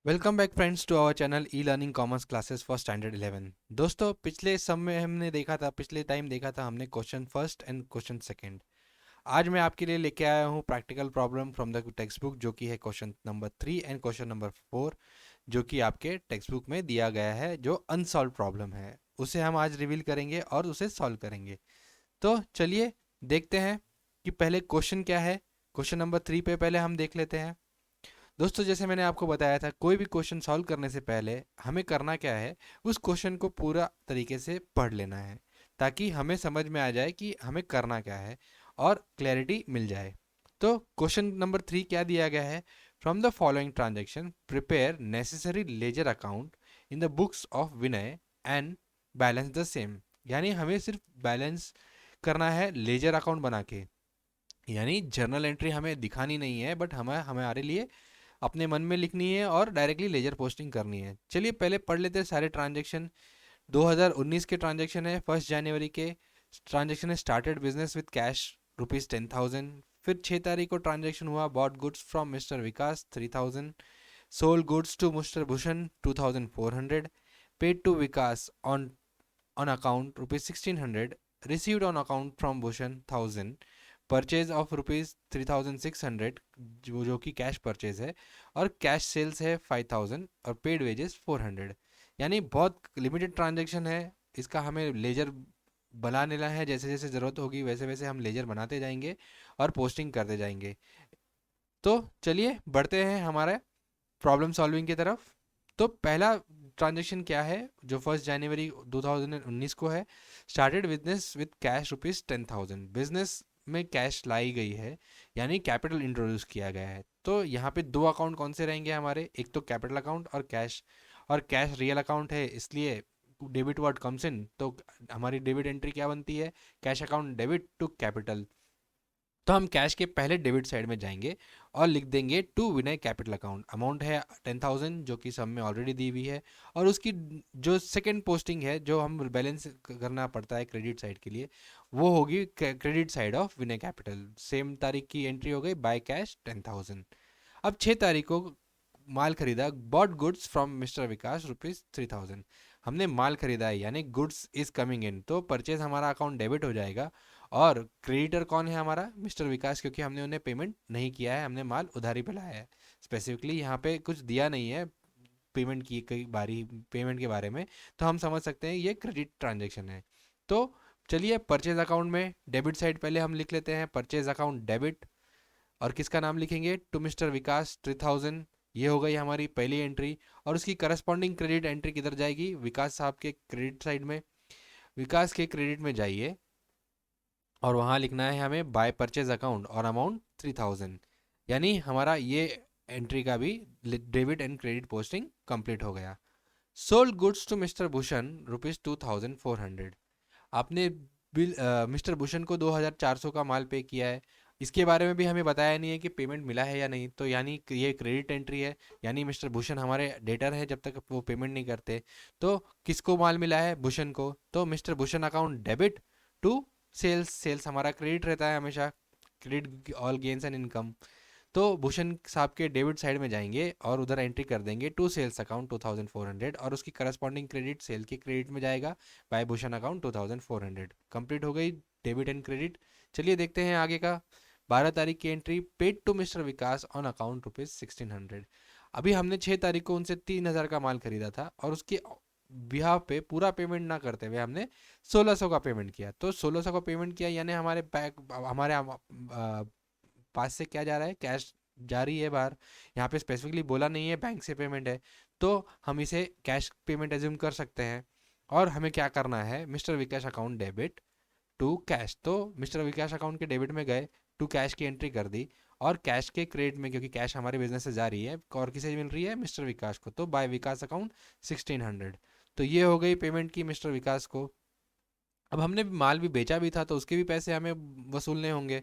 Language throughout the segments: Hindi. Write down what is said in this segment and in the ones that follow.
Welcome back friends to our channel e learning commerce classes for standard 11। दोस्तों पिछले सब में हमने देखा था, पिछले टाइम देखा था हमने question first and question second. आज मैं आपके लिए लेके आया हूँ practical problem from the text book, जो कि है question number 3 and question number 4, जो कि आपके टेक्स्ट बुक में दिया गया है। जो अनसॉल्व प्रॉब्लम है उसे हम आज रिवील करेंगे और उसे सॉल्व करेंगे। तो चलिए देखते हैं कि पहले क्वेश्चन क्या है। क्वेश्चन नंबर 3 पे पहले हम देख लेते हैं। दोस्तों जैसे मैंने आपको बताया था, कोई भी क्वेश्चन सॉल्व करने से पहले हमें करना क्या है, उस क्वेश्चन को पूरा तरीके से पढ़ लेना है, ताकि हमें समझ में आ जाए कि हमें करना क्या है और क्लैरिटी मिल जाए। तो क्वेश्चन नंबर 3 क्या दिया गया है? From the following transaction prepare necessary ledger account in the books of Vinay and balance the same. यानी हमें सिर्फ बैलेंस करना है लेजर अकाउंट बना के, यानी जर्नल एंट्री हमें दिखानी नहीं है, बट हमें हमारे लिए अपने मन में लिखनी है और डायरेक्टली लेजर पोस्टिंग करनी है। चलिए पहले पढ़ लेते हैं सारे ट्रांजेक्शन। 2019 के ट्रांजेक्शन है। 1 जनवरी के ट्रांजेक्शन है, स्टार्टेड बिजनेस विद कैश ₹10,000। फिर 6 तारीख को ट्रांजेक्शन हुआ, bought goods from mister Vikas 3,000, sold goods to mister Bhushan 2,400, paid to Vikas on account ₹1,600, received on account from Bhushan 1,000, purchase of ₹3,600 जो कि कैश परचेज है, और कैश सेल्स है 5,000, और पेड वेजेस 400। यानी बहुत लिमिटेड ट्रांजेक्शन है। इसका हमें लेजर बना लेना है, जैसे जैसे ज़रूरत होगी वैसे वैसे हम लेजर बनाते जाएंगे और पोस्टिंग करते जाएंगे। तो चलिए बढ़ते हैं हमारे प्रॉब्लम सॉल्विंग की तरफ। तो पहला ट्रांजेक्शन क्या है, जो 1 जनवरी 2019 को है। Started business with cash ₹10,000। Business में कैश लाई गई है, यानी कैपिटल इंट्रोड्यूस किया गया है। तो यहाँ पे दो अकाउंट कौन से रहेंगे हमारे, एक तो कैपिटल अकाउंट और कैश। और कैश रियल अकाउंट है, इसलिए डेबिट वर्ड कम्स इन, तो हमारी डेबिट एंट्री क्या बनती है, cash account debit to capital. तो हम कैश के पहले डेबिट साइड में जाएंगे और लिख देंगे to Vinay capital account. Amount है 10,000, जो कि सब में ऑलरेडी दी हुई है। और उसकी जो सेकंड पोस्टिंग है, जो हम बैलेंस करना पड़ता है क्रेडिट साइड के लिए, वो होगी credit side of Vinay capital. Same तारीख की एंट्री हो गई, बाय कैश 10,000। अब 6 तारीख को माल खरीदा, bot goods from mister Vikas ₹3,000। हमने माल खरीदा है, यानी गुड्स इज कमिंग इन, तो परचेज हमारा अकाउंट डेबिट हो जाएगा। और क्रेडिटर कौन है हमारा, मिस्टर विकास, क्योंकि हमने उन्हें पेमेंट नहीं किया है, हमने माल उधारी पे लाया है। स्पेसिफिकली यहाँ पे कुछ दिया नहीं है पेमेंट की कई बारी, पेमेंट के बारे में, तो हम समझ सकते हैं ये क्रेडिट ट्रांजेक्शन है। तो चलिए परचेज अकाउंट में डेबिट साइड पहले हम लिख लेते हैं, परचेज अकाउंट डेबिट। और किसका नाम लिखेंगे, टू मिस्टर विकास 3,000। ये हो गई हमारी पहली एंट्री। और उसकी करस्पॉन्डिंग क्रेडिट एंट्री किधर जाएगी, विकास साहब के क्रेडिट साइड में। विकास के क्रेडिट में जाइए और वहाँ लिखना है हमें बाय परचेज अकाउंट और अमाउंट 3,000। यानी हमारा ये एंट्री का भी debit and credit posting complete हो गया। Sold goods to mister Bhushan ₹2,400। आपने बिल मिस्टर भूषण को 2,400 का माल पे किया है। इसके बारे में भी हमें बताया नहीं है कि पेमेंट मिला है या नहीं, तो यानी कि ये क्रेडिट एंट्री है, यानी मिस्टर भूषण हमारे डेटर है जब तक वो पेमेंट नहीं करते। तो किसको माल मिला है, भूषण को, तो mister Bhushan account debit to sales. Sales हमारा क्रेडिट रहता है हमेशा, credit all gains and income. तो भूषण साहब के डेबिट साइड में जाएंगे और उधर एंट्री कर देंगे टू सेल्स अकाउंट 2,400, और उसकी करस्पॉन्डिंग क्रेडिट सेल के क्रेडिट में जाएगा बाय भूषण अकाउंट 2,400। कंप्लीट हो गई डेबिट एंड क्रेडिट। चलिए देखते हैं आगे का। 12 तारीख की entry, paid to mister Vikas on account ₹1,600। अभी हमने 6 तारीख को उनसे 3,000 का माल खरीदा था, और उसके बिहाफ पे पूरा पेमेंट ना करते हुए हमने 1,600 का पेमेंट किया। तो 1,600 का पेमेंट किया, यानी हमारे बैंक, हमारे पास से क्या जा रहा है, कैश जा रही है बाहर। यहाँ पे स्पेसिफिकली बोला नहीं है बैंक से पेमेंट है, तो हम इसे कैश पेमेंट एज्यूम कर सकते हैं। और हमें क्या करना है, mister Vikas account debit to cash. तो मिस्टर विकास अकाउंट के डेबिट में गए, टू कैश की एंट्री कर दी, और कैश के क्रेडिट में, क्योंकि कैश हमारे बिजनेस से जा रही है और किसे मिल रही है, मिस्टर विकास को, तो बाय विकास अकाउंट 1,600। तो ये हो गई पेमेंट की मिस्टर विकास को। अब हमने माल भी बेचा भी था, तो उसके भी पैसे हमें वसूलने होंगे।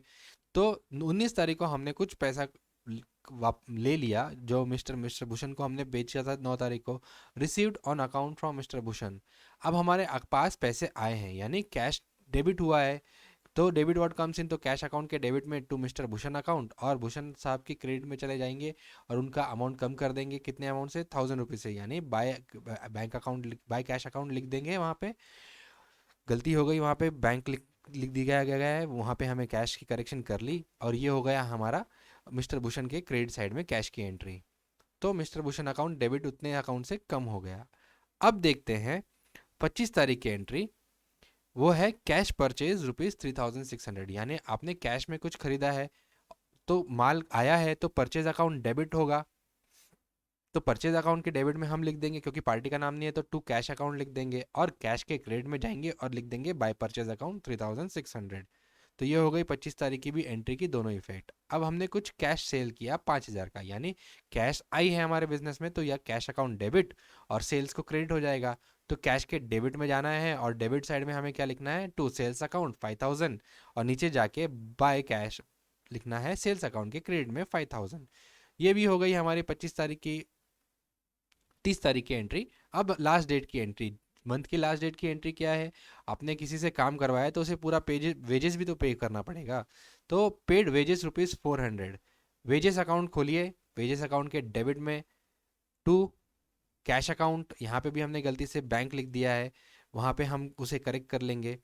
तो 19 तारीख को हमने कुछ पैसा ले लिया, जो मिस्टर मिस्टर भूषण को हमने बेचा था 9 तारीख को। Received on account from mister Bhushan. अब हमारे पास पैसे आए हैं, यानी कैश डेबिट हुआ है, तो डेबिट व्हाट कम्स इन, तो कैश अकाउंट के डेबिट में टू मिस्टर भूषण अकाउंट, और भूषण साहब की क्रेडिट में चले जाएंगे और उनका अमाउंट कम कर देंगे, कितने अमाउंट से, 1000 रुपीज़ से, यानी by bank account, by cash account लिख देंगे। वहाँ पे गलती हो गई, वहाँ पे बैंक लिख लिख दिया गया है, वहाँ पे हमें कैश की करेक्शन कर ली, और ये हो गया हमारा मिस्टर भूषण के क्रेडिट साइड में कैश की एंट्री। तो मिस्टर भूषण अकाउंट डेबिट उतने अकाउंट से कम हो गया। अब देखते हैं 25 तारीख की एंट्री, वो है कैश परचेज ₹3600, यानी आपने कैश में कुछ खरीदा है, तो माल आया है तो परचेज अकाउंट डेबिट होगा। तो परचेज अकाउंट के डेबिट में हम लिख देंगे, क्योंकि पार्टी का नाम नहीं है तो टू कैश अकाउंट लिख देंगे, और कैश के क्रेडिट में जाएंगे और लिख देंगे बाय परचेज अकाउंट 3600। तो ये हो गई 25 तारीख की भी एंट्री की दोनों इफेक्ट। अब हमने कुछ कैश सेल किया 5000 का, यानी कैश आई है हमारे बिजनेस में, तो यह कैश अकाउंट डेबिट और सेल्स को क्रेडिट हो जाएगा। तो कैश के डेबिट में जाना है, और डेबिट साइड में हमें क्या लिखना है, टू सेल्स अकाउंट 5000, और नीचे जाके बाय कैश लिखना है सेल्स अकाउंट के क्रेडिट में 5000। ये भी हो गई हमारी 25 तारीख की। 30 तारीख की एंट्री। अब लास्ट डेट की एंट्री, मंथ की लास्ट डेट की एंट्री क्या है, आपने किसी से काम करवाया तो उसे पूरा वेजेस भी तो पे करना पड़ेगा। तो पेड वेजेस ₹400, वेजेस अकाउंट खोलिए, वेजेस अकाउंट के डेबिट में टू कैश अकाउंट, यहाँ पे भी हमने गलती से बैंक लिख दिया है, वहाँ पे हम उसे करेक्ट कर लेंगे।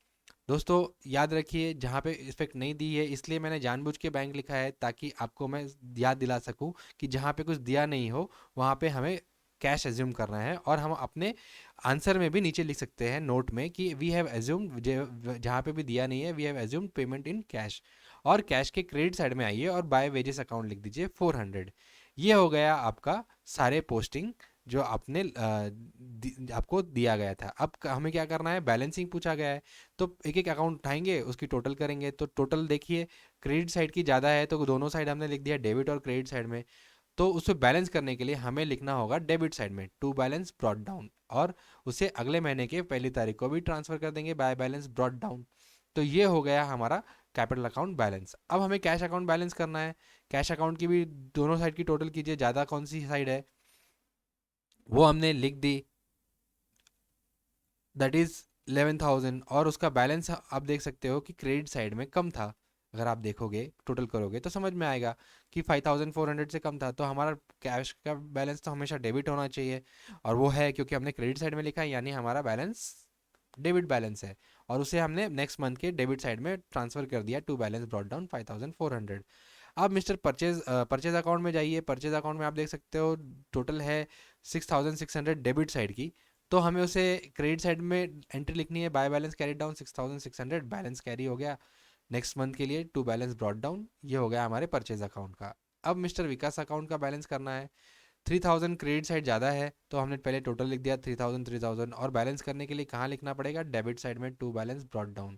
दोस्तों याद रखिए, जहाँ पे इफेक्ट नहीं दी है इसलिए मैंने जानबूझ के बैंक लिखा है, ताकि आपको मैं याद दिला सकूं कि जहाँ पे कुछ दिया नहीं हो वहाँ पे हमें कैश एज्यूम करना है। और हम अपने आंसर में भी नीचे लिख सकते हैं नोट में कि वी हैव एज्यूम्ड, जहाँ पे भी दिया नहीं है we have assumed payment in cash, और कैश के क्रेडिट साइड में आइए और बाय वेजेस अकाउंट लिख दीजिए 400। ये हो गया आपका सारे पोस्टिंग जो आपने आपको दिया गया था। अब हमें क्या करना है, बैलेंसिंग पूछा गया है, तो एक एक अकाउंट उठाएंगे, उसकी टोटल करेंगे। तो टोटल देखिए, क्रेडिट साइड की ज़्यादा है तो दोनों साइड हमने लिख दिया डेबिट और क्रेडिट साइड में। तो उसे बैलेंस करने के लिए हमें लिखना होगा डेबिट साइड में टू बैलेंस ब्रॉट डाउन, और उसे अगले महीने के 1 तारीख को भी ट्रांसफर कर देंगे बाय बैलेंस ब्रॉट डाउन। तो ये हो गया हमारा कैपिटल अकाउंट बैलेंस। अब हमें कैश अकाउंट बैलेंस करना है। कैश अकाउंट की भी दोनों साइड की टोटल कीजिए, ज़्यादा कौन सी साइड है वो हमने लिख दी, दैट इज़ 11,000, और उसका बैलेंस आप देख सकते हो कि क्रेडिट साइड में कम था। अगर आप देखोगे टोटल करोगे तो समझ में आएगा कि 5400 से कम था, तो हमारा कैश का बैलेंस तो हमेशा डेबिट होना चाहिए, और वो है क्योंकि हमने क्रेडिट साइड में लिखा है, यानी हमारा बैलेंस डेबिट बैलेंस है, और उसे हमने नेक्स्ट मंथ के डेबिट साइड में ट्रांसफर कर दिया टू बैलेंस ब्रॉट डाउन 5400। अब मिस्टर परचेज अकाउंट में जाइए। परचेज अकाउंट में आप देख सकते हो टोटल है 6600 डेबिट साइड की, तो हमें उसे क्रेडिट साइड में एंट्री लिखनी है, by balance carry down 6600, balance carry हो गया नेक्स्ट मंथ के लिए टू बैलेंस ब्रॉट डाउन। ये हो गया हमारे परचेज अकाउंट का। अब मिस्टर विकास अकाउंट का बैलेंस करना है। 3000 क्रेडिट साइड ज़्यादा है, तो हमने पहले टोटल लिख दिया 3000, और बैलेंस करने के लिए कहाँ लिखना पड़ेगा, डेबिट साइड में टू बैलेंस ब्रॉट डाउन,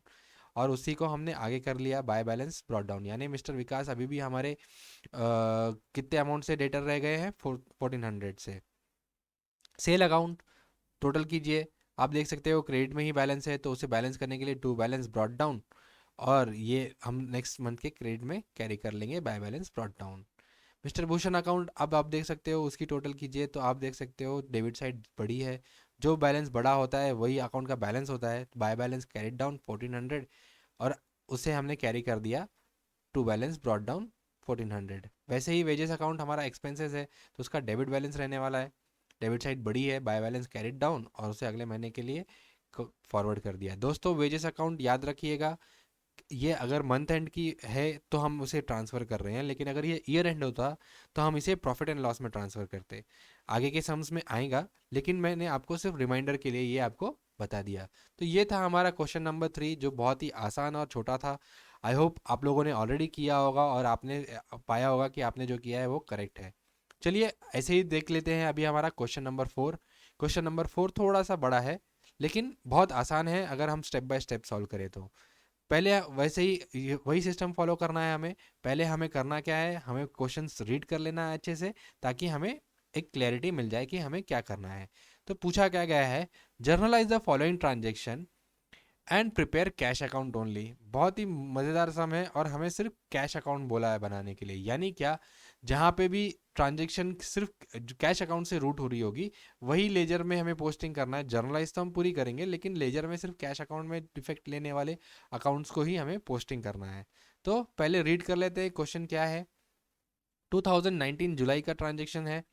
और उसी को हमने आगे कर लिया बाय बैलेंस ब्रॉट डाउन। यानी मिस्टर विकास अभी भी हमारे कितने अमाउंट से डेटर रह गए हैं, 1400 से। सेल अकाउंट टोटल कीजिए, आप देख सकते हो क्रेडिट में ही बैलेंस है, तो उसे बैलेंस करने के लिए टू बैलेंस ब्रॉट डाउन, और ये हम नेक्स्ट मंथ के क्रेडिट में कैरी कर लेंगे by balance brought down. Mister Bhushan account अब आप देख सकते हो, उसकी टोटल कीजिए, तो आप देख सकते हो डेबिट साइड बड़ी है, जो बैलेंस बड़ा होता है वही अकाउंट का बैलेंस होता है, बाय बैलेंस कैरिड डाउन 1400, और उसे हमने कैरी कर दिया टू बैलेंस ब्रॉट डाउन 1400। वैसे ही वेजेस अकाउंट हमारा एक्सपेंसेस है, तो उसका डेबिट बैलेंस रहने वाला है, डेबिट साइड बड़ी है, बाय बैलेंस कैरिड डाउन, और उसे अगले महीने के लिए फॉरवर्ड कर दिया। दोस्तों वेजेस अकाउंट याद रखिएगा, ये अगर मंथ एंड की है तो हम उसे ट्रांसफ़र कर रहे हैं, लेकिन अगर ये ईयर एंड होता तो हम इसे प्रॉफिट एंड लॉस में ट्रांसफ़र करते। आगे के सम्स में आएगा, लेकिन मैंने आपको सिर्फ रिमाइंडर के लिए ये आपको बता दिया। तो ये था हमारा क्वेश्चन नंबर 3, जो बहुत ही आसान और छोटा था। आई होप आप लोगों ने ऑलरेडी किया होगा और आपने पाया होगा कि आपने जो किया है वो करेक्ट है। चलिए ऐसे ही देख लेते हैं अभी हमारा क्वेश्चन नंबर 4। क्वेश्चन नंबर 4 थोड़ा सा बड़ा है, लेकिन बहुत आसान है अगर हम स्टेप बाय स्टेप सॉल्व करें तो। पहले वैसे ही वही सिस्टम फॉलो करना है हमें। पहले हमें करना क्या है, हमें क्वेश्चंस रीड कर लेना है अच्छे से, ताकि हमें एक क्लैरिटी मिल जाए कि हमें क्या करना है। तो पूछा क्या गया है, generalized the following transaction and prepare cash account only. बहुत ही मज़ेदार सम है, और हमें सिर्फ कैश अकाउंट बोला है बनाने के लिए। यानी क्या, जहाँ पे भी ट्रांजेक्शन सिर्फ कैश अकाउंट से रूट हो रही होगी वही लेजर में हमें पोस्टिंग करना है। जर्नलाइज तो हम पूरी करेंगे, लेकिन लेजर में सिर्फ कैश अकाउंट में डिफेक्ट लेने वाले अकाउंट्स को ही हमें पोस्टिंग करना है। तो पहले रीड कर लेते हैं क्वेश्चन क्या है। 2019 जुलाई का ट्रांजेक्शन है।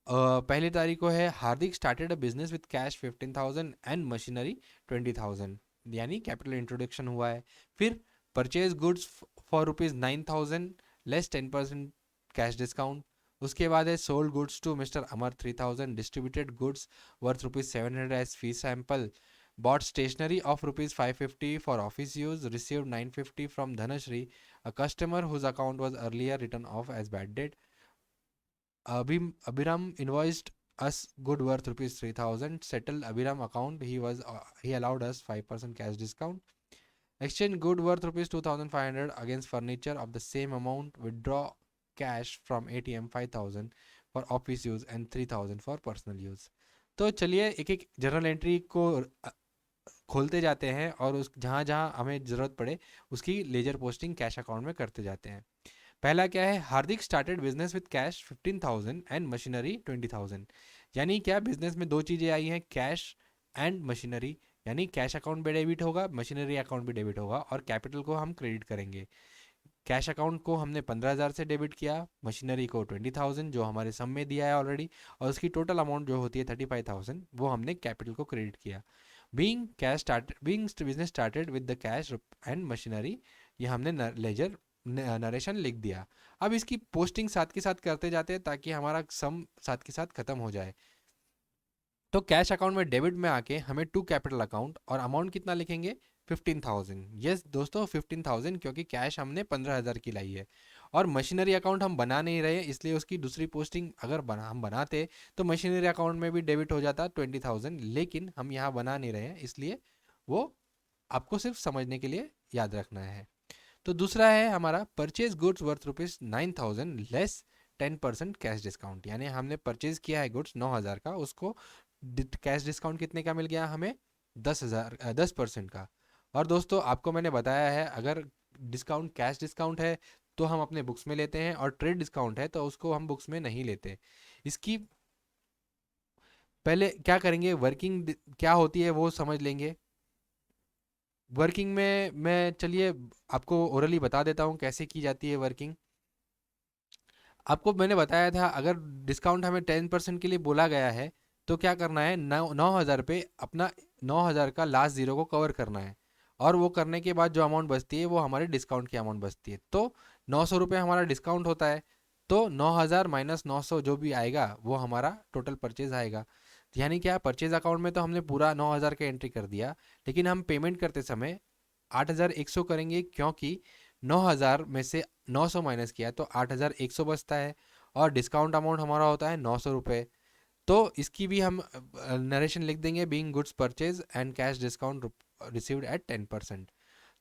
पहली तारीख को है, Hardik started a business with cash 15,000 and machinery 20,000, यानी कैपिटल इंट्रोडक्शन हुआ है। फिर purchase goods for ₹9,000 less 10% cash discount. उसके बाद है sold goods to mister Amar 3,000, distributed goods worth ₹700 as free sample, bought stationery of ₹550 for office use, received 950 from Dhanashri, a customer whose account was earlier written off as bad debt. Abhiram invoiced us good worth ₹3,000. Settled Abhiram account. He allowed us 5% cash discount. Exchange good worth ₹2,500 against furniture of the same amount. Withdraw cash from ATM 5,000 for office use and 3,000 for personal use. तो चलिए एक एक जर्नल एंट्री को खोलते जाते हैं और उस जहाँ जहाँ हमें ज़रूरत पड़े उसकी लेजर पोस्टिंग कैश अकाउंट में करते जाते हैं। पहला क्या है, Hardik started business with cash 15,000 and machinery 20,000। यानी क्या, बिजनेस में दो चीज़ें आई हैं, कैश एंड मशीनरी, यानी कैश अकाउंट भी डेबिट होगा, मशीनरी अकाउंट भी डेबिट होगा और कैपिटल को हम क्रेडिट करेंगे। कैश अकाउंट को हमने 15,000 से डेबिट किया, मशीनरी को 20,000 जो हमारे सम में दिया है ऑलरेडी, और उसकी टोटल अमाउंट जो होती है 35,000 वो हमने कैपिटल को क्रेडिट किया। Being business started with the cash and machinery, ये हमने लेजर नरेशन लिख दिया। अब इसकी पोस्टिंग साथ के साथ करते जाते हैं ताकि हमारा सम साथ के साथ खत्म हो जाए। तो कैश अकाउंट में डेबिट में आके हमें टू कैपिटल अकाउंट, और अमाउंट कितना लिखेंगे, 15,000। यस दोस्तों 15,000, क्योंकि कैश हमने 15,000 की लाई है और मशीनरी अकाउंट हम बना नहीं रहे इसलिए उसकी दूसरी पोस्टिंग अगर हम बनाते तो मशीनरी अकाउंट में भी डेबिट हो जाता 20,000, लेकिन हम यहाँ बना नहीं रहे हैं इसलिए वो आपको सिर्फ समझने के लिए याद रखना है। तो दूसरा है हमारा purchase goods worth ₹9,000 less 10% cash discount, यानी हमने परचेज किया है गुड्स 9,000 का, उसको कैश डिस्काउंट कितने का मिल गया हमें, 10% का। और दोस्तों आपको मैंने बताया है अगर डिस्काउंट कैश डिस्काउंट है तो हम अपने बुक्स में लेते हैं और ट्रेड डिस्काउंट है तो उसको हम बुक्स में नहीं लेते। इसकी पहले क्या करेंगे, वर्किंग क्या होती है वो समझ लेंगे। वर्किंग में मैं चलिए आपको ओरली बता देता हूँ कैसे की जाती है वर्किंग। आपको मैंने बताया था अगर डिस्काउंट हमें 10% के लिए बोला गया है तो क्या करना है, 9,000 पे अपना 9,000 का लास्ट जीरो को कवर करना है, और वो करने के बाद जो अमाउंट बचती है वो हमारे डिस्काउंट की अमाउंट बचती है। तो 900 रुपये हमारा डिस्काउंट होता है, तो 9,000 माइनस 900 जो भी आएगा वो हमारा टोटल परचेज आएगा। यानी क्या, परचेज अकाउंट में तो हमने पूरा 9,000 का एंट्री कर दिया, लेकिन हम पेमेंट करते समय 8,100 करेंगे, क्योंकि 9,000 में से 900 माइनस किया तो 8,100 बचता है और डिस्काउंट अमाउंट हमारा होता है 900 रुपये। तो इसकी भी हम नरेशन लिख देंगे, being goods purchase and cash discount received at 10%।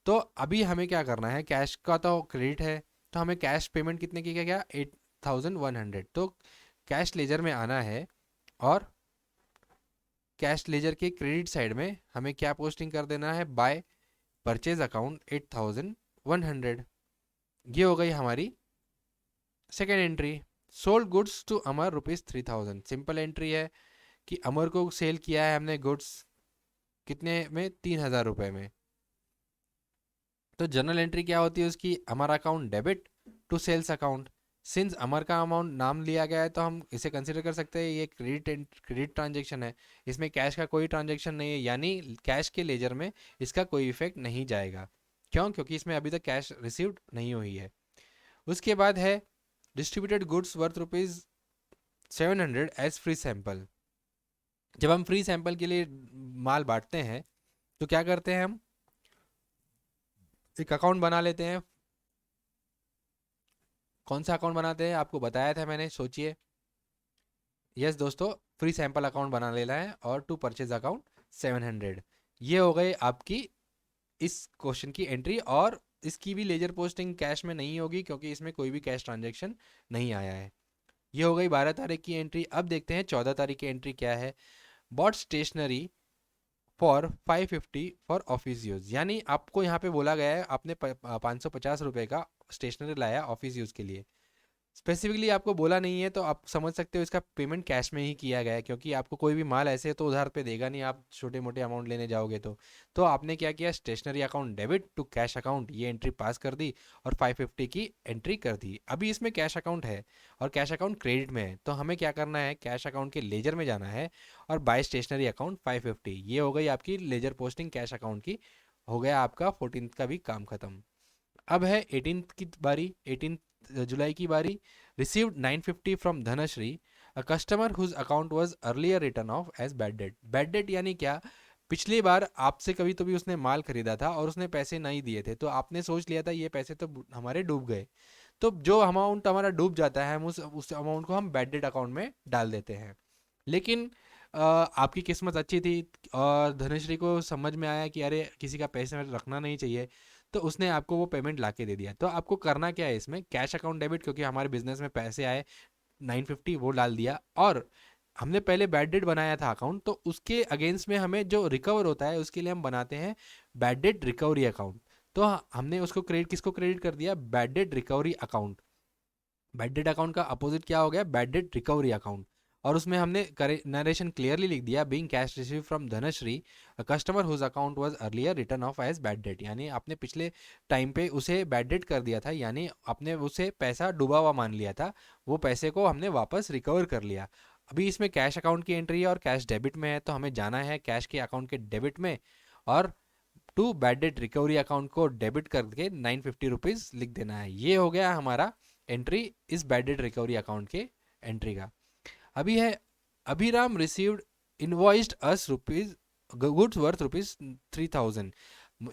तो अभी हमें क्या करना है, कैश का तो क्रेडिट है तो हमें कैश पेमेंट कितने की क्या 8,100, तो कैश लेजर में आना है और कैश लेजर के क्रेडिट साइड में हमें क्या पोस्टिंग कर देना है, बाय परचेज अकाउंट 8,100। ये हो गई हमारी second entry. Sold goods to Amar ₹3,000, simple entry है कि अमर को सेल किया है हमने गुड्स कितने में, 3,000 रुपये में। तो जर्नल एंट्री क्या होती है उसकी, Amar account debit to sales account. Since Amar का अमाउंट नाम लिया गया है तो हम इसे कंसिडर कर सकते हैं ये क्रेडिट ट्रांजेक्शन है, इसमें कैश का कोई ट्रांजेक्शन नहीं है, यानी कैश के लेजर में इसका कोई इफेक्ट नहीं जाएगा। क्यों, क्योंकि इसमें अभी तक कैश रिसीव्ड नहीं हुई है। उसके बाद है distributed goods worth ₹700 as free sample. जब हम फ्री सैंपल के लिए माल बांटते हैं तो क्या करते हैं, हम एक अकाउंट बना लेते हैं। कौन सा अकाउंट बनाते हैं आपको बताया था मैंने, सोचिए। यस दोस्तों, फ्री सैंपल अकाउंट बना लेना है और टू परचेज अकाउंट 700। ये हो गई आपकी इस क्वेश्चन की एंट्री, और इसकी भी लेजर पोस्टिंग कैश में नहीं होगी क्योंकि इसमें कोई भी कैश ट्रांजेक्शन नहीं आया है। ये हो गई 12 तारीख की एंट्री। अब देखते हैं 14 तारीख की एंट्री क्या है। Bought stationery for 550 for office use, यानी आपको यहाँ पे बोला गया है आपने 550 रुपये का स्टेशनरी लाया ऑफिस यूज़ के लिए। स्पेसिफिकली आपको बोला नहीं है, तो आप समझ सकते हो इसका पेमेंट कैश में ही किया गया है, क्योंकि आपको कोई भी माल ऐसे तो उधार पे देगा नहीं, आप छोटे मोटे अमाउंट लेने जाओगे तो आपने क्या किया, stationery account debit to cash account, ये एंट्री पास कर दी और 550 की एंट्री कर दी। अभी इसमें कैश अकाउंट है और कैश अकाउंट क्रेडिट में है, तो हमें क्या करना है, कैश अकाउंट के लेजर में जाना है और बाय स्टेशनरी अकाउंट 550, ये हो गई आपकी लेजर पोस्टिंग कैश अकाउंट की। हो गया आपका 14th का भी काम खत्म। अब है 18th की बारी, 18 जुलाई की बारी। Received 950 from Dhanashree, a customer whose account was earlier written off as bad debt. Bad debt यानी क्या, पिछली बार आपसे कभी तो भी उसने माल खरीदा था और उसने पैसे नहीं दिए थे, तो आपने सोच लिया था ये पैसे तो हमारे डूब गए। तो जो अमाउंट हमारा डूब जाता है, हम उस अमाउंट को हम बैड डेट अकाउंट में डाल देते हैं। लेकिन आपकी किस्मत अच्छी थी और धनश्री को समझ में आया कि अरे किसी का पैसे रखना नहीं चाहिए, तो उसने आपको वो पेमेंट ला के दे दिया। तो आपको करना क्या है इसमें, कैश अकाउंट डेबिट, क्योंकि हमारे बिजनेस में पैसे आए 950 वो डाल दिया, और हमने पहले बैड डेट बनाया था अकाउंट, तो उसके अगेंस्ट में हमें जो रिकवर होता है उसके लिए हम बनाते हैं बैड डेट रिकवरी अकाउंट। तो हमने उसको क्रेडिट, किसको क्रेडिट कर दिया, bad debt recovery account. Bad debt account का अपोजिट क्या हो गया, बैड डेट रिकवरी अकाउंट। और उसमें हमने नरेशन क्लियरली लिख दिया, being cash receive from Dhanashree, a customer whose account was earlier written off as bad debt, यानी आपने पिछले टाइम पे उसे बैड डेट कर दिया था, यानी आपने उसे पैसा डूबा हुआ मान लिया था, वो पैसे को हमने वापस रिकवर कर लिया। अभी इसमें कैश अकाउंट की एंट्री है और कैश डेबिट में है, तो हमें जाना है कैश के अकाउंट के डेबिट में और to bad debt recovery account को डेबिट करके 950 रुपीज़ लिख देना है। ये हो गया हमारा एंट्री इस बैड डेट रिकवरी अकाउंट के एंट्री का। अभी है, अभिराम रिसीव्ड इनवॉइस्ड अस रुपीज गुड्स वर्थ रुपीज 3000,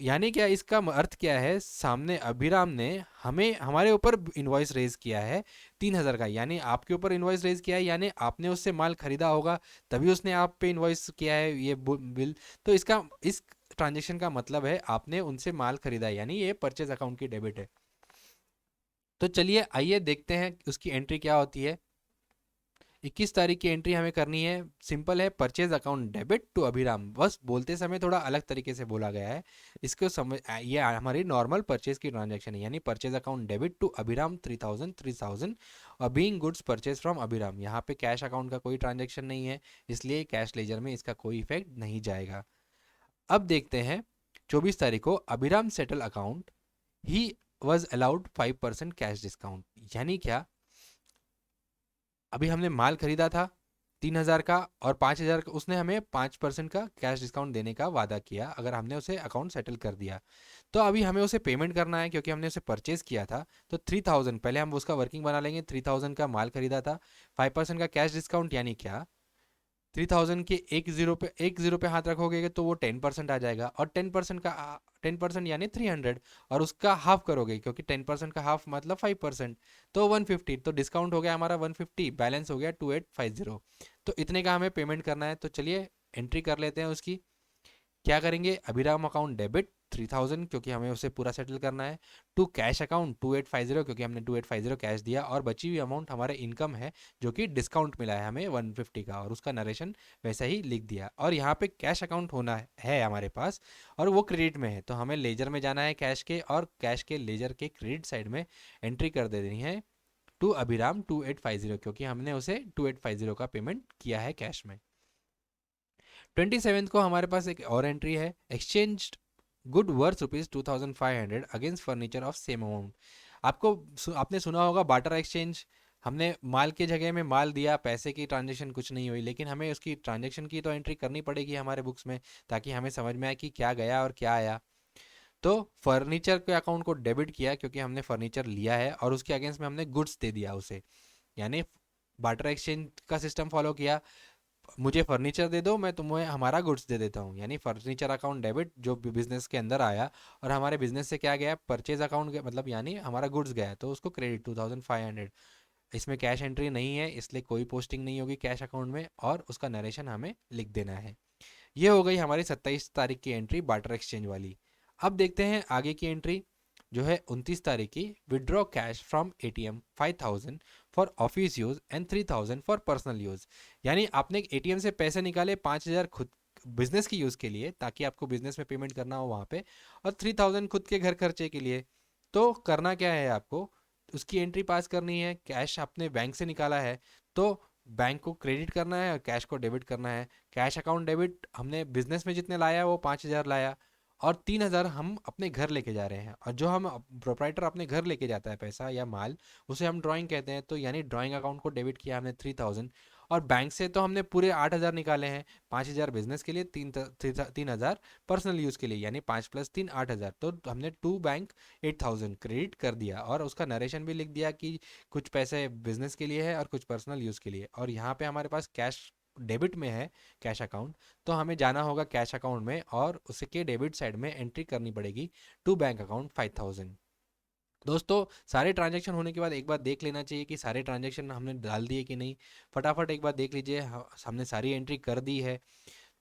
यानी क्या, इसका अर्थ क्या है, सामने अभिराम ने हमें हमारे ऊपर इनवॉइस रेज किया है 3000 का, यानी आपके ऊपर इनवॉइस रेज किया है, यानी आपने उससे माल खरीदा होगा तभी उसने आप पे इनवॉइस किया है ये बिल। तो इसका, इस ट्रांजेक्शन का मतलब है आपने उनसे माल खरीदा है, यानी ये परचेज अकाउंट की डेबिट है। तो चलिए आइए देखते हैं उसकी एंट्री क्या होती है। 21 तारीख की एंट्री हमें करनी है, सिंपल है, परचेज अकाउंट डेबिट टू अभिराम, बस बोलते समय थोड़ा अलग तरीके से बोला गया है, इसको समझ, ये हमारी नॉर्मल परचेज की ट्रांजैक्शन है, यानी परचेज अकाउंट डेबिट टू अभिराम 3000 और बीइंग गुड्स परचेज फ्रॉम अभिराम। यहाँ पे कैश अकाउंट का कोई ट्रांजेक्शन नहीं है, इसलिए कैश लेजर में इसका कोई इफेक्ट नहीं जाएगा। अब देखते हैं 24 तारीख को, Abhiram settle account, he was allowed 5% cash discount, यानी क्या, अभी हमने माल खरीदा था 3000 का और 5000 का, उसने हमें 5% का कैश डिस्काउंट देने का वादा किया अगर हमने उसे अकाउंट सेटल कर दिया। तो अभी हमें उसे पेमेंट करना है क्योंकि हमने उसे परचेज किया था, तो 3000 पहले हम उसका वर्किंग बना लेंगे। 3000 का माल खरीदा था, 5% का कैश डिस्काउंट, यानी क्या, 3000 के एक जीरो पे हाथ रखोगे तो वो 10% आ जाएगा, और 10% का 10% यानी 300, और उसका हाफ करोगे क्योंकि 10% का हाफ मतलब 5%, तो 150, तो डिस्काउंट हो गया हमारा 150, बैलेंस हो गया 2850। तो इतने का हमें पेमेंट करना है, तो चलिए एंट्री कर लेते हैं उसकी। क्या करेंगे, अभिराम अकाउंट डेबिट 3000 क्योंकि हमें उसे पूरा सेटल करना है, टू कैश अकाउंट 2850 क्योंकि हमने 2850 कैश दिया, और बची हुई अमाउंट हमारे इनकम है जो कि डिस्काउंट मिला है हमें 150 का, और उसका नरेशन वैसा ही लिख दिया। और यहाँ पे कैश अकाउंट होना है हमारे पास और वो क्रेडिट में है, तो हमें लेजर में जाना है कैश के, और कैश के लेजर के क्रेडिट साइड में एंट्री कर देनी है टू अभिराम 2850 क्योंकि हमने उसे 2850 का पेमेंट किया है कैश में। 27 को हमारे पास एक और एंट्री है, exchange good worth rupees 2500 against furniture of same amount. आपने सुना होगा बाटर एक्सचेंज, हमने माल के जगह में माल दिया, पैसे की ट्रांजेक्शन कुछ नहीं हुई, लेकिन हमें उसकी ट्रांजेक्शन की तो एंट्री करनी पड़ेगी हमारे बुक्स में, ताकि हमें समझ में आए कि क्या गया और क्या आया। तो फर्नीचर के अकाउंट को डेबिट किया क्योंकि हमने फर्नीचर लिया है और उसके अगेंस्ट में हमने गुड्स दे दिया उसे, यानी बाटर एक्सचेंज का सिस्टम फॉलो किया, मुझे फर्नीचर दे दो, मैं तुम्हें हमारा गुड्स दे देता हूँ, यानी फर्नीचर अकाउंट डेबिट जो बिजनेस के अंदर आया, और हमारे बिजनेस से क्या गया, परचेज अकाउंट मतलब यानी हमारा गुड्स गया, तो उसको क्रेडिट 2500। इसमें कैश एंट्री नहीं है इसलिए कोई पोस्टिंग नहीं होगी कैश अकाउंट में, और उसका नरेशन हमें लिख देना है। ये हो गई हमारी 27 तारीख की एंट्री बाटर एक्सचेंज वाली। अब देखते हैं आगे की एंट्री जो है 29 तारीख की, withdraw cash from ATM 5000 for office use and 3000 for personal use, यानी आपने एटीएम से पैसे निकाले 5000 खुद बिजनेस की यूज़ के लिए ताकि आपको बिजनेस में पेमेंट करना हो वहाँ पे, और 3000 खुद के घर खर्चे के लिए। तो करना क्या है आपको, उसकी एंट्री पास करनी है। कैश आपने बैंक से निकाला है तो बैंक को क्रेडिट करना है और कैश को डेबिट करना है। कैश अकाउंट डेबिट, हमने बिजनेस में जितने लाया वो 5,000 लाया और 3,000 हम अपने घर लेके जा रहे हैं। और जो हम प्रोप्राइटर अपने घर लेके जाता है पैसा या माल, उसे हम ड्राइंग कहते हैं। तो यानी ड्राइंग अकाउंट को डेबिट किया हमने 3,000। और बैंक से तो हमने पूरे 8,000 निकाले हैं। 5,000 बिजनेस के लिए, 3,000 पर्सनल यूज़ के लिए, यानी 5 + 3 8,000। तो हमने टू बैंक 8,000 क्रेडिट कर दिया और उसका नरेशन भी लिख दिया कि कुछ पैसे बिजनेस के लिए है और कुछ पर्सनल यूज़ के लिए। और यहाँ पे हमारे पास कैश डेबिट में है कैश अकाउंट, तो हमें जाना होगा कैश अकाउंट में और उसके डेबिट साइड में एंट्री करनी पड़ेगी टू बैंक अकाउंट 5,000। दोस्तों सारे ट्रांजैक्शन होने के बाद एक बार देख लेना चाहिए कि सारे ट्रांजैक्शन हमने डाल दिए कि नहीं। फटाफट एक बार देख लीजिए, हमने सारी एंट्री कर दी है।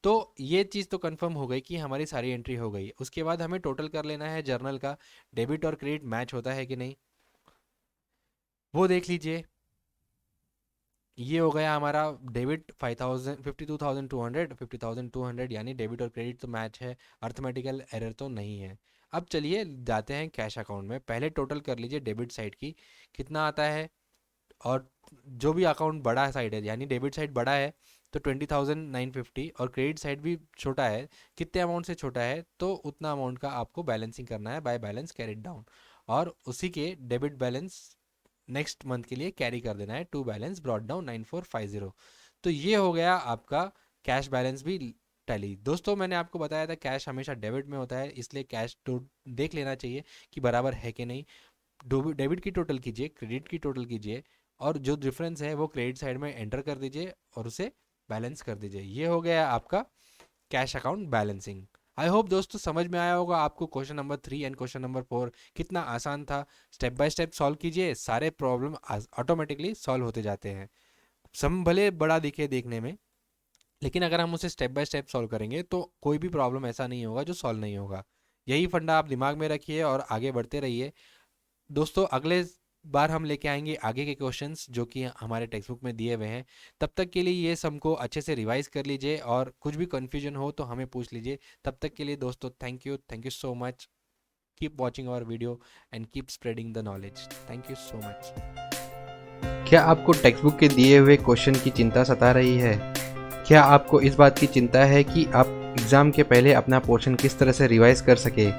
तो ये चीज़ तो कंफर्म हो गई कि हमारी सारी एंट्री हो गई। उसके बाद हमें टोटल कर लेना है जर्नल का, डेबिट और क्रेडिट मैच होता है कि नहीं वो देख लीजिए। ये हो गया हमारा डेबिट 5,000, 52,200, 50,200, यानी डेबिट और क्रेडिट तो मैच है, अर्थमेटिकल एरर तो नहीं है। अब चलिए जाते हैं कैश अकाउंट में। पहले टोटल कर लीजिए डेबिट साइड की कितना आता है, और जो भी अकाउंट बड़ा साइड है यानी डेबिट साइड बड़ा है तो 20,950, और क्रेडिट साइड भी छोटा है, कितने अमाउंट से छोटा है तो उतना अमाउंट का आपको बैलेंसिंग करना है बाय बैलेंस कैरिड डाउन, और उसी के डेबिट बैलेंस नेक्स्ट मंथ के लिए कैरी कर देना है टू बैलेंस ब्रॉट डाउन 9450। तो ये हो गया आपका कैश बैलेंस भी टैली। दोस्तों मैंने आपको बताया था कैश हमेशा डेबिट में होता है, इसलिए कैश तो देख लेना चाहिए कि बराबर है कि नहीं। डेबिट की टोटल कीजिए, क्रेडिट की टोटल कीजिए, और जो डिफरेंस है वो क्रेडिट साइड में एंटर कर दीजिए और उसे बैलेंस कर दीजिए। ये हो गया आपका cash account balancing. I hope दोस्तों समझ में आया होगा आपको। Question number 3 and question number 4 कितना आसान था। स्टेप बाय स्टेप सॉल्व कीजिए, सारे प्रॉब्लम ऑटोमेटिकली सॉल्व होते जाते हैं। सम भले बड़ा दिखे देखने में, लेकिन अगर हम उसे स्टेप बाय स्टेप सॉल्व करेंगे तो कोई भी प्रॉब्लम ऐसा नहीं होगा जो सॉल्व नहीं होगा। यही फंडा आप दिमाग में रखिए और आगे बढ़ते रहिए। दोस्तों अगले बार हम लेके आएंगे आगे के क्वेश्चंस जो कि हमारे टेक्स्ट बुक में दिए हुए हैं। तब तक के लिए ये सम को अच्छे से रिवाइज कर लीजिए और कुछ भी कन्फ्यूजन हो तो हमें पूछ लीजिए। तब तक के लिए दोस्तों thank you so much. Keep watching our video and keep spreading the knowledge. Thank you so much. क्या आपको टेक्स्ट बुक के दिए हुए क्वेश्चन की चिंता सता रही है? क्या आपको इस बात की चिंता है कि आप एग्ज़ाम के पहले अपना पोर्शन किस तरह से रिवाइज कर सके?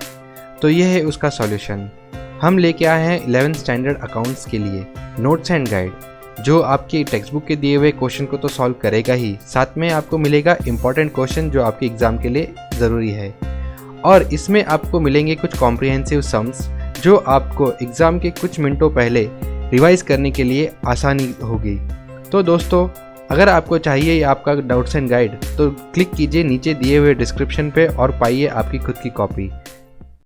तो यह है उसका सॉल्यूशन। हम लेके आए हैं 11th स्टैंडर्ड अकाउंट्स के लिए नोट्स एंड गाइड, जो आपकी टेक्स्ट बुक के दिए हुए क्वेश्चन को तो सॉल्व करेगा ही, साथ में आपको मिलेगा इंपॉर्टेंट क्वेश्चन जो आपके एग्ज़ाम के लिए ज़रूरी है। और इसमें आपको मिलेंगे कुछ कॉम्प्रिहेंसिव सम्स जो आपको एग्ज़ाम के कुछ मिनटों पहले रिवाइज करने के लिए आसानी होगी। तो दोस्तों अगर आपको चाहिए आपका नोट्स एंड गाइड तो क्लिक कीजिए नीचे दिए हुए डिस्क्रिप्शन पे और पाइए आपकी खुद की कॉपी।